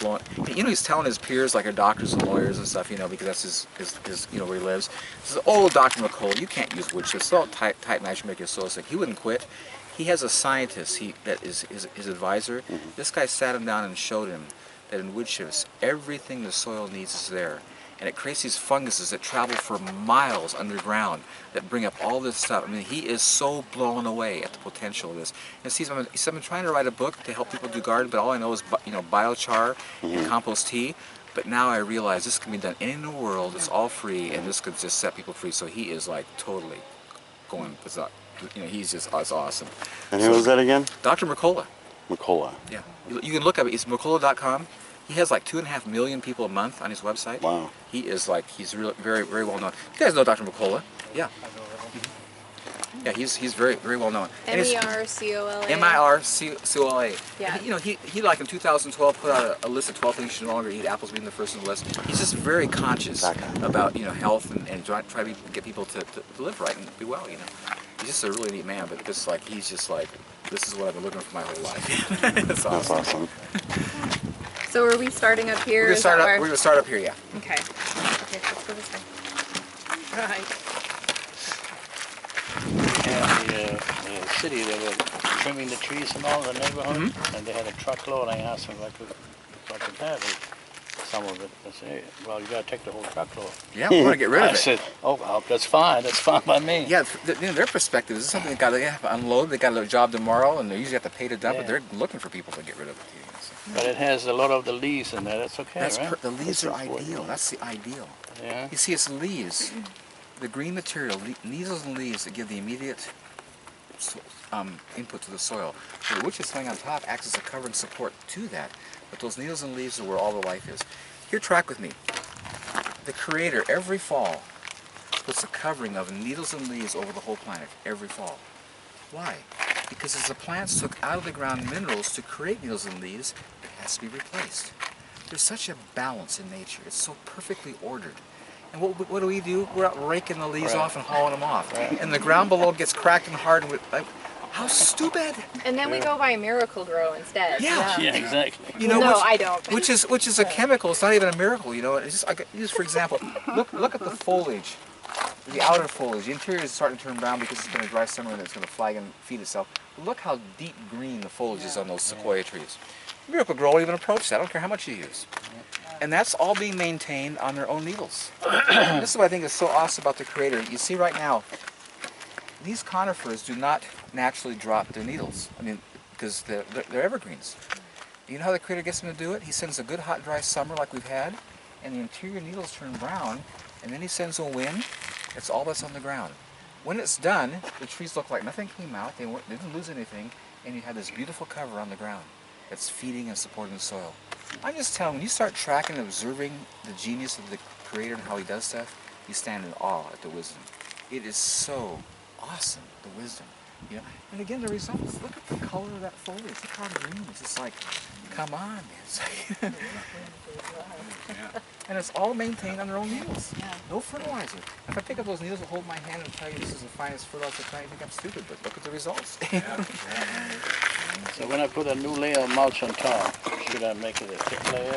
blowing. You know, he's telling his peers, like our doctors and lawyers and stuff, you know, because that's his you know, where he lives. He says, "Oh, Dr. McCullough, you can't use wood chips. It's all tight match, make your soil sick." He wouldn't quit. He has a scientist that is his advisor. This guy sat him down and showed him that in wood chips, everything the soil needs is there. And it creates these funguses that travel for miles underground that bring up all this stuff. I mean, he is so blown away at the potential of this. And see, I've been trying to write a book to help people do garden, but all I know is, you know, biochar and compost tea. But now I realize this can be done anywhere in the world. It's all free, and this could just set people free. So he is like totally going berserk. You know, he's just, it's awesome. And who was that again? Dr. McCullough. McCullough. Yeah, you can look up it. It's McCullough.com. He has like 2.5 million people a month on his website. Wow. He is like, he's really, very, very well known. You guys know Dr. McCullough? Yeah. Yeah, he's very, very well known. M-E-R-C-O-L-A. M-I-R-C-O-L-A. Yeah. You know, he like in 2012 put out a list of 12 things you should no longer eat, apples being the first on the list. He's just very conscious about, you know, health and try to get people to live right and be well, you know. He's just a really neat man, but just like, he's just like, this is what I've been looking for my whole life. That's awesome. That's awesome. So are we starting up here? We're gonna start up here, yeah. Okay. Okay, let's go this way. Right. And the city, they were trimming the trees and all in the neighborhood, and they had a truckload. I asked them if I could have it, some of it. I said, hey, well, you got to take the whole truckload. Yeah, we want to get rid of it. I said, oh, well, that's fine by me. Yeah, you know, their perspective is something they got to unload. They got a job tomorrow, and they usually have to pay to dump it. They're looking for people to get rid of it. You know, so. But it has a lot of the leaves in there. That's okay, right? The leaves are ideal. That's the ideal. Yeah. You see, it's leaves, the green material, needles and leaves that give the immediate input to the soil. So the wood chips laying on top acts as a covering support to that. But those needles and leaves are where all the life is. Here, track with me. The Creator, every fall, puts a covering of needles and leaves over the whole planet, every fall. Why? Because as the plants took out of the ground minerals to create needles and leaves, it has to be replaced. There's such a balance in nature. It's so perfectly ordered. And what do? We're out raking the leaves off and hauling them off. And the ground below gets cracked and hardened with, like, how stupid! And then we go buy Miracle Grow instead. Yeah, exactly. You know, no, I don't. Which is a chemical. It's not even a miracle. You know, it's just for example, look at the foliage, the outer foliage. The interior is starting to turn brown because it's been a dry summer and it's going to flag and feed itself. But look how deep green the foliage is on those sequoia trees. Miracle Grow won't even approach that. I don't care how much you use. And that's all being maintained on their own needles. This is what I think is so awesome about the Creator. You see right now, these conifers do not naturally drop their needles. I mean, because they're evergreens. You know how the Creator gets them to do it? He sends a good hot dry summer like we've had, and the interior needles turn brown, and then he sends a wind. It's all that's on the ground. When it's done, the trees look like nothing came out, they didn't lose anything, and you have this beautiful cover on the ground that's feeding and supporting the soil. I'm just telling you, when you start tracking and observing the genius of the Creator and how he does stuff, you stand in awe at the wisdom. It is so awesome, the wisdom. You know? And again, the results. Look at the color of that foliage. Look how green. It's just like, come on, man. It's like and it's all maintained on their own needles. No fertilizer. If I pick up those needles and hold my hand and tell you this is the finest fertilizer plant, you think I'm stupid, but look at the results. So when I put a new layer of mulch on top, should I make it a thick layer?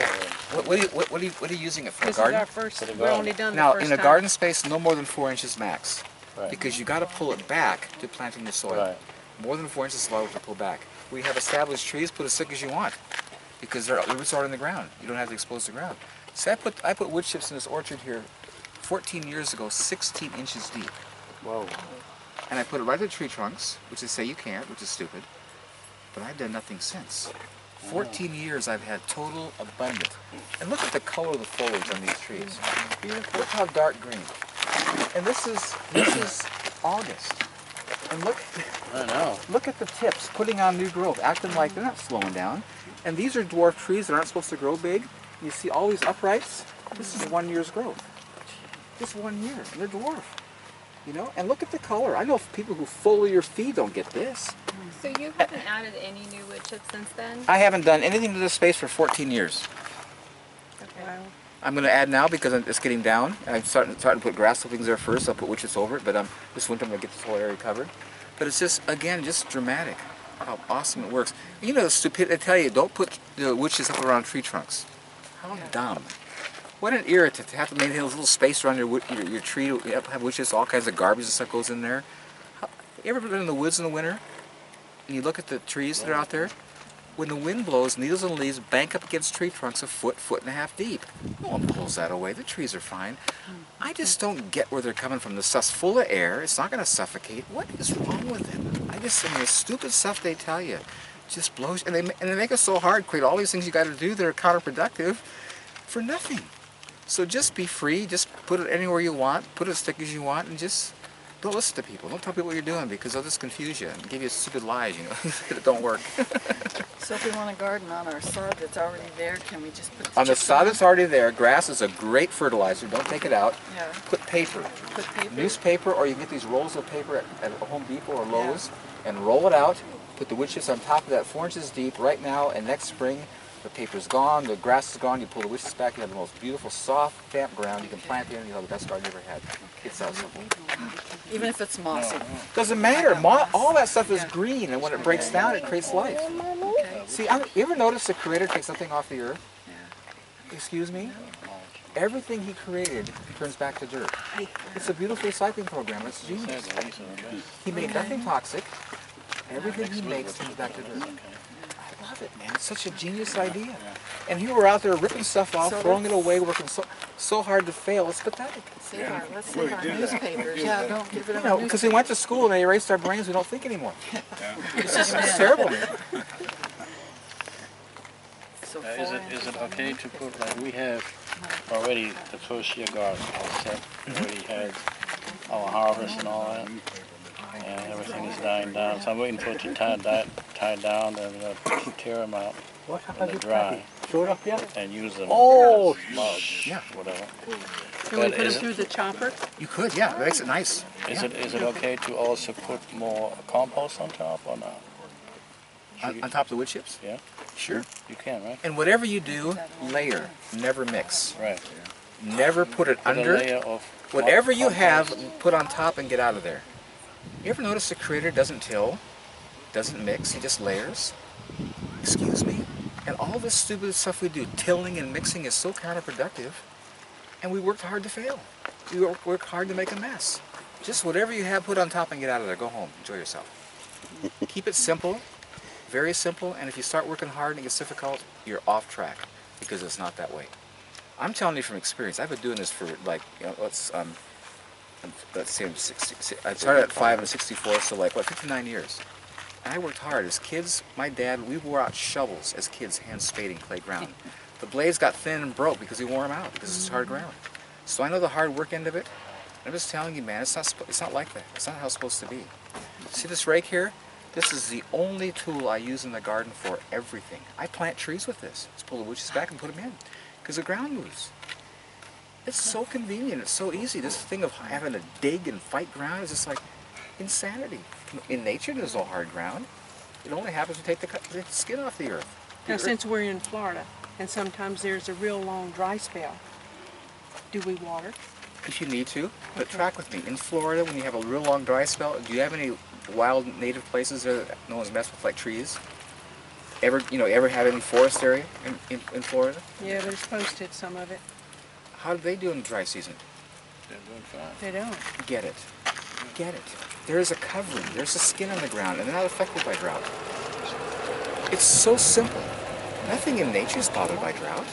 Or? What are you using it for? This A garden? is our first. For the We're garden. only done Now, the first in a time. garden space, no more than 4 inches max. Right. Because you got to pull it back to planting the soil. Right. More than 4 inches is allowed to pull back. We have established trees, put as thick as you want, because the roots are in the ground. You don't have to expose the ground. So I put wood chips in this orchard here 14 years ago, 16 inches deep. Whoa. And I put it right to the tree trunks, which they say you can't, which is stupid. But I've done nothing since. 14 years I've had total abundance. And look at the color of the foliage on these trees. Beautiful. Look how dark green. And this is August. And look, I know. look at the tips putting on new growth, acting like they're not slowing down. And these are dwarf trees that aren't supposed to grow big. You see all these uprights? This is 1 year's growth. Just 1 year, and they're dwarf. You know, and look at the color. I know people who foliar feed don't get this. So you haven't added any new wood chips since then? I haven't done anything to this space for 14 years. Okay. I'm going to add now because it's getting down. And I'm starting to put grass clippings there first. I'll put wood chips over it, but this winter I'm going to get this whole area covered. But it's just, again, just dramatic how awesome it works. You know, the stupidity, I tell you, don't put the wood chips up around tree trunks. How dumb. What an irritant to have to maintain a little space around your tree. You have wood chips, all kinds of garbage and stuff goes in there. You ever been in the woods in the winter and you look at the trees that are out there? When the wind blows, needles and leaves bank up against tree trunks a foot, foot and a half deep. No one pulls that away. The trees are fine. I just don't get where they're coming from. The stuff's full of air. It's not going to suffocate. What is wrong with them? The stupid stuff they tell you just blows. And they make it so hard, create all these things you got to do that are counterproductive for nothing. So just be free. Just put it anywhere you want. Put it as thick as you want, and just don't listen to people. Don't tell people what you're doing because they'll just confuse you and give you stupid lies, that don't work. So if we want a garden on our sod that's already there, can we just put On the sod that's already there, grass is a great fertilizer. Don't take it out. Yeah. Put paper. Put paper? Newspaper, or you can get these rolls of paper at Home Depot or Lowe's, and roll it out. Put the wood chips on top of that 4 inches deep right now, and next spring the paper's gone, the grass is gone, you pull the wood chips back, you have the most beautiful, soft, damp ground. You can plant it in, you'll have the best garden you ever had. It's that simple. Even if it's mossy? Doesn't matter. All that stuff is green, and when it breaks down, it creates life. Okay. See, you ever notice the Creator takes something off the earth? Yeah. Excuse me? Everything He created turns back to dirt. It's a beautiful recycling program. It's genius. He made nothing toxic. Everything He makes turns back to dirt. I love it, man. It's such a genius idea. And here we're out there ripping stuff off, throwing it away, working so hard to fail. It's pathetic. Let's save our newspapers. Yeah, don't give it a Because we went to school and they erased our brains, we don't think anymore. It's terrible, man. So Is it okay to put, like we have already the first year garden all set, already had our harvest and all that, and everything is dying down, so I'm waiting for it to tie down, and we're going to tear them out when they dry and use them as mulch, whatever. Can we put them through the chopper? You could, yeah. That makes it nice. Is it okay to also put more compost on top or not? On top of the wood chips? Yeah, Sure. you can, right? And whatever you do, layer, never mix. Right. Never put it Put a under. layer of Whatever you have, compost. put on top and get out of there. You ever notice the Creator doesn't till, doesn't mix, He just layers? Excuse me? And all this stupid stuff we do, tilling and mixing, is so counterproductive. And we worked hard to fail. We work hard to make a mess. Just whatever you have, put on top and get out of there. Go home. Enjoy yourself. Keep it simple, very simple, and if you start working hard and it gets difficult, you're off track, because it's not that way. I'm telling you from experience. I've been doing this for let's say I started at 5 and 64, so 59 years. And I worked hard. As kids, my dad, we wore out shovels as kids, hand spading playground. The blades got thin and broke because we wore them out, because it's hard ground. So I know the hard work end of it. I'm just telling you, man, it's not like that. It's not how it's supposed to be. See this rake here? This is the only tool I use in the garden for everything. I plant trees with this. Just pull the wood chips back and put them in, because the ground moves. It's so convenient. It's so easy. This thing of having to dig and fight ground is just like insanity. In nature, there's no hard ground. It only happens to take the skin off the earth. Now, since we're in Florida, and sometimes there's a real long dry spell, do we water? If you need to, but track with me. In Florida, when you have a real long dry spell, do you have any wild native places there that no one's messed with, like trees? Ever have any forest area in Florida? Yeah, but it's posted, some of it. How do they do in the dry season? They're doing fine. They don't. Get it. Get it. There is a covering. There's a skin on the ground, and they're not affected by drought. It's so simple. Nothing in nature is bothered by drought.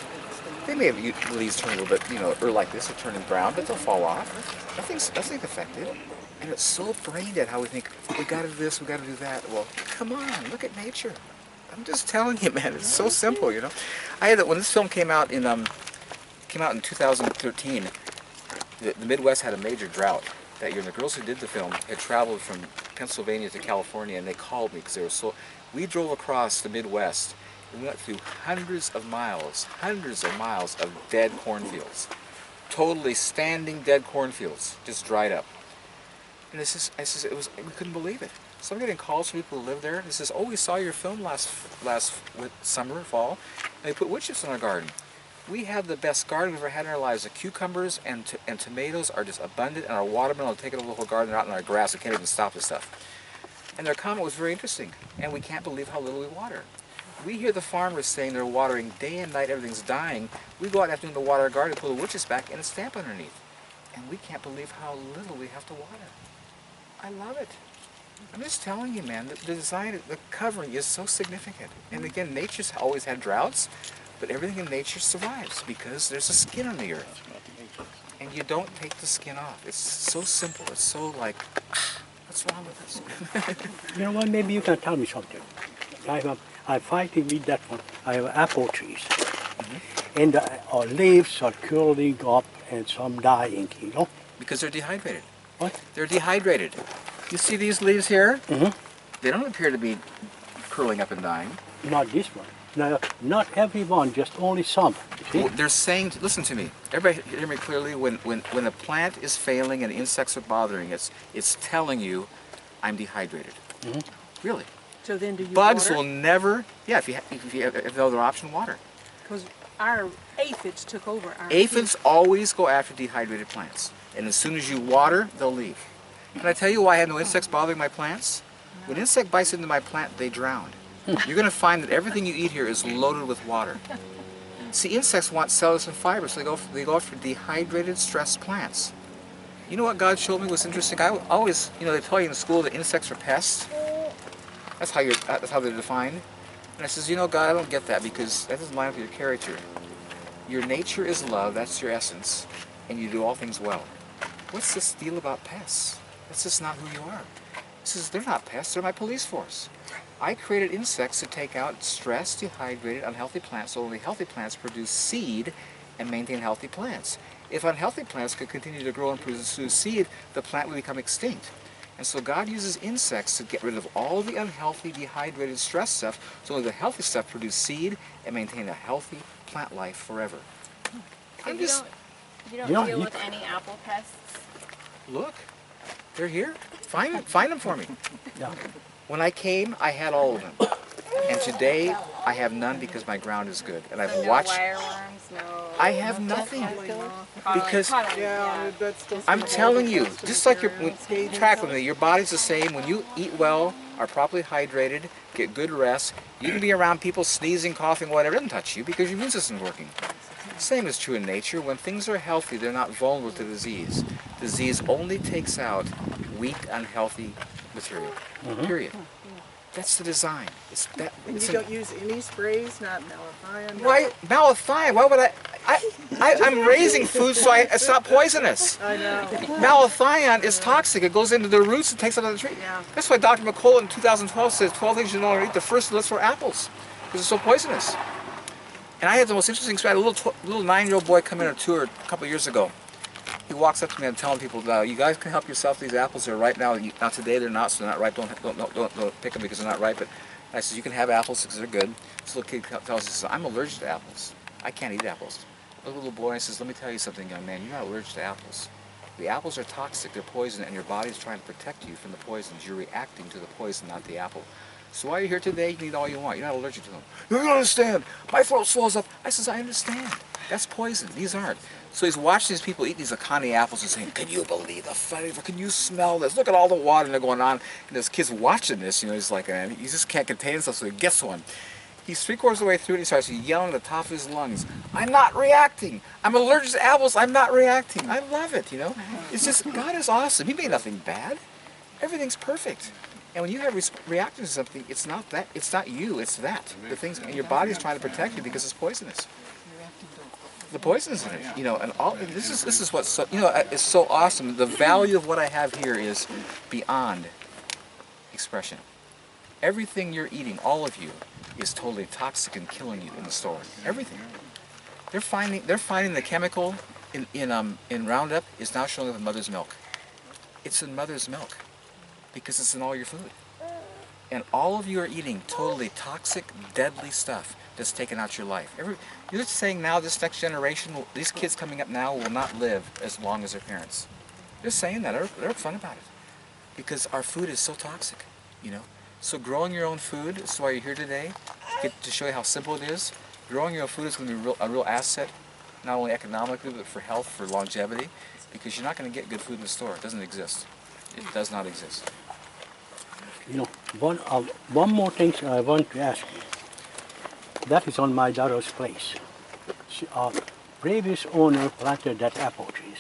They may have leaves turn a little bit, or like this, or turning brown, but they'll fall off. Nothing's affected. And it's so brain dead how we think, we gotta do this, we gotta do that. Well, come on, look at nature. I'm just telling you, man, it's so simple, I had when this film came out in 2013, the Midwest had a major drought that year, and the girls who did the film had traveled from Pennsylvania to California, and they called me because they were we drove across the Midwest, and we went through hundreds of miles of dead cornfields. Totally standing dead cornfields, just dried up. And we couldn't believe it. So I'm getting calls from people who live there. They says, "Oh, we saw your film last summer, fall, and they put wood chips in our garden. We have the best garden we've ever had in our lives. The cucumbers and tomatoes are just abundant, and our watermelon will take over the whole garden. They're out in our grass. We can't even stop this stuff." And their comment was very interesting. And we can't believe how little we water. We hear the farmers saying they're watering day and night, everything's dying. We go out after doing the water our garden, pull the woodchips back, and it's damp underneath. And we can't believe how little we have to water. I love it. I'm just telling you, man, the design, the covering is so significant. And again, nature's always had droughts, but everything in nature survives because there's a skin on the earth. And you don't take the skin off. It's so simple. It's so like, what's wrong with us? You know what, maybe you can tell me something. I'm fighting with that one. I have apple trees. And our leaves are curling up and some dying, you know? Because they're dehydrated. What? They're dehydrated. You see these leaves here? Mm-hmm. They don't appear to be curling up and dying. Not this one. No, not everyone, just only some. You see? Well, they're saying, listen to me, everybody hear me clearly, when a plant is failing and insects are bothering it, it's telling you, I'm dehydrated. Mm-hmm. Really. So then do you Bugs water? will never, yeah, if you have no other option, water. Because our aphids took over our Aphids always go after dehydrated plants. And as soon as you water, they'll leave. Can I tell you why I have no insects bothering my plants? When insect bites into my plant, they drown. You're going to find that everything you eat here is loaded with water. See, insects want cellulose and fiber, so they go for dehydrated, stressed plants. You know what God showed me was interesting? I always, you know, they tell you in school that insects are pests. That's how they're defined. And I says, you know, God, I don't get that because that doesn't line up with your character. Your nature is love, that's your essence, and you do all things well. What's this deal about pests? That's just not who you are. He says, they're not pests, they're my police force. I created insects to take out stressed, dehydrated, unhealthy plants so only healthy plants produce seed and maintain healthy plants. If unhealthy plants could continue to grow and produce seed, the plant would become extinct. And so God uses insects to get rid of all the unhealthy, dehydrated, stressed stuff so only the healthy stuff produce seed and maintain a healthy plant life forever. I'm just, You don't Yeah, deal you- with any apple pests? look, they're here. Find them for me. Yeah. When I came, I had all of them. And today, I have none because my ground is good. And I've So no watched, wireworms, no... I have nothing. Because yeah. I'm telling you, just like track with me, your body's the same. When you eat well, are properly hydrated, get good rest, you can be around people sneezing, coughing, whatever, it doesn't touch you because your immune system's working. Same is true in nature. When things are healthy, they're not vulnerable to disease. Disease only takes out weak, unhealthy material. Period. That's the design. It's that. And It's you don't use any sprays, not malathion? why malathion? Why would I'm raising food so it's not poisonous. I know. Malathion is toxic. It goes into the roots and takes out the tree. Yeah. That's why Dr. McCullough in 2012 says 12 things you don't want to eat. The first list were apples because it's so poisonous. And I had the most interesting story. I had a little 9-year-old boy come in on a tour a couple of years ago. He walks up to me and telling people, "You guys can help yourself. These apples are ripe now. Now today they're not, so they're not ripe. Don't pick them because they're not ripe." But I said, "You can have apples because they're good." This little kid tells us, "I'm allergic to apples. I can't eat apples." The little boy says, "Let me tell you something, young man. You're not allergic to apples. The apples are toxic. They're poison, and your body's trying to protect you from the poisons. You're reacting to the poison, not the apple. So while you're here today, you can eat all you want. You're not allergic to them." "You don't understand. My throat swells up." I says, "I understand. That's poison. These aren't." So he's watching these people eat these Akani apples and saying, "Can you believe the flavor? Can you smell this? Look at all the water and they're going on." And this kid's watching this, you know, he's like, and he just can't contain himself, so he gets one. He's 3/4 of the way through and he starts yelling at the top of his lungs, "I'm not reacting. I'm allergic to apples. I'm not reacting." I love it, you know. It's just, God is awesome. He made nothing bad. Everything's perfect. And when you have reacting to something, it's not that, it's not you, it's that. The things, and your body's trying to protect you because it's poisonous. The poison's in it, you know, and all this is what's so, you know, is so awesome. The value of what I have here is beyond expression. Everything you're eating, all of you, is totally toxic and killing you in the store. Everything. They're finding the chemical in Roundup is now showing up in mother's milk. It's in mother's milk because it's in all your food. And all of you are eating totally toxic, deadly stuff that's taken out your life. You're just saying now this next generation, these kids coming up now will not live as long as their parents. They're saying that. They're upfront about it. Because our food is so toxic, you know. So growing your own food, that's why you're here today, to show you how simple it is. Growing your own food is going to be a real asset, not only economically, but for health, for longevity. Because you're not going to get good food in the store. It doesn't exist. It does not exist. You know, one more thing I want to ask you. that is on my daughter's place. Previous owner planted that apple trees.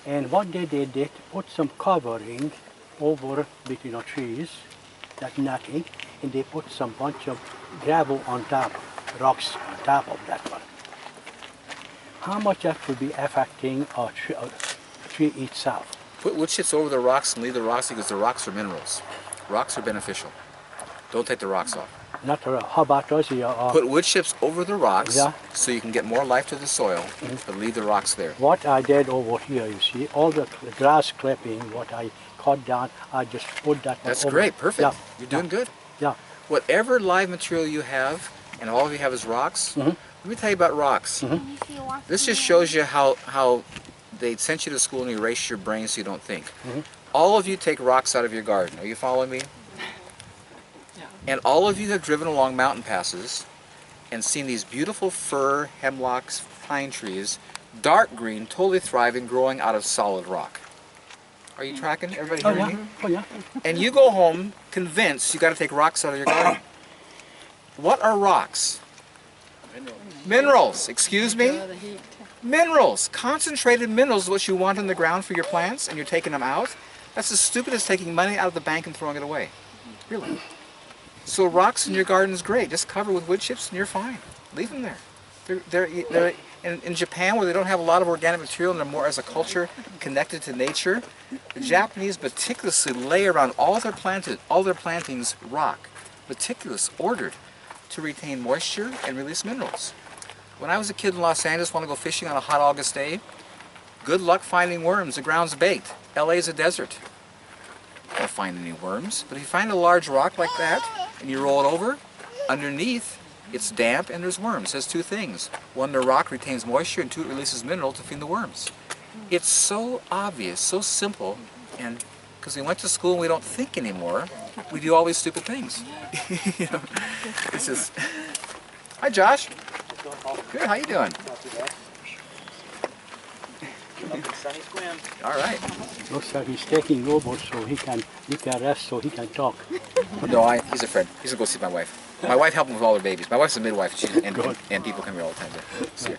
And what they did, they put some covering over between the trees, that netting, and they put some bunch of gravel on top, rocks on top of that one. How much that would be affecting a tree itself? Put wood chips over the rocks and leave the rocks because the rocks are minerals. Rocks are beneficial. Don't take the rocks off. Not how about us? Put wood chips over the rocks Yeah. so you can get more life to the soil, but leave the rocks there. What I did over here, you see, all the grass clipping, what I cut down, I just put that That's over. great, perfect. Yeah. You're doing good. Yeah. Whatever live material you have, and all of you have is rocks, let me tell you about rocks. This just shows you how they sent you to school and erase your brain so you don't think. All of you take rocks out of your garden. Are you following me? And all of you have driven along mountain passes and seen these beautiful fir, hemlocks, pine trees, dark green, totally thriving, growing out of solid rock. Are you tracking? Everybody Oh hearing yeah, me? oh yeah. And you go home convinced you got to take rocks out of your garden. What are rocks? Minerals, excuse me? The heat. Minerals. Concentrated minerals is what you want in the ground for your plants, and you're taking them out. That's as stupid as taking money out of the bank and throwing it away. Really. So rocks in your garden is great. Just cover with wood chips and you're fine. Leave them there. They're in Japan, where they don't have a lot of organic material and they're more as a culture connected to nature, the Japanese meticulously lay around all their plantings rock, meticulous, ordered, to retain moisture and release minerals. When I was a kid in Los Angeles, want to go fishing on a hot August day, good luck finding worms. The ground's baked. LA is a desert. You don't find any worms, but if you find a large rock like that and you roll it over, underneath it's damp and there's worms. It says two things. One, the rock retains moisture, and two, it releases mineral to feed the worms. It's so obvious, so simple, and because we went to school and we don't think anymore, we do all these stupid things. You know, it's just. Hi, Josh. Good. How you doing? All right. Looks like he's taking over so he can rest, so he can talk. No, he's a friend. He's gonna go see my wife. My wife helped him with all her babies. My wife's a midwife, and people come here all the time to see her.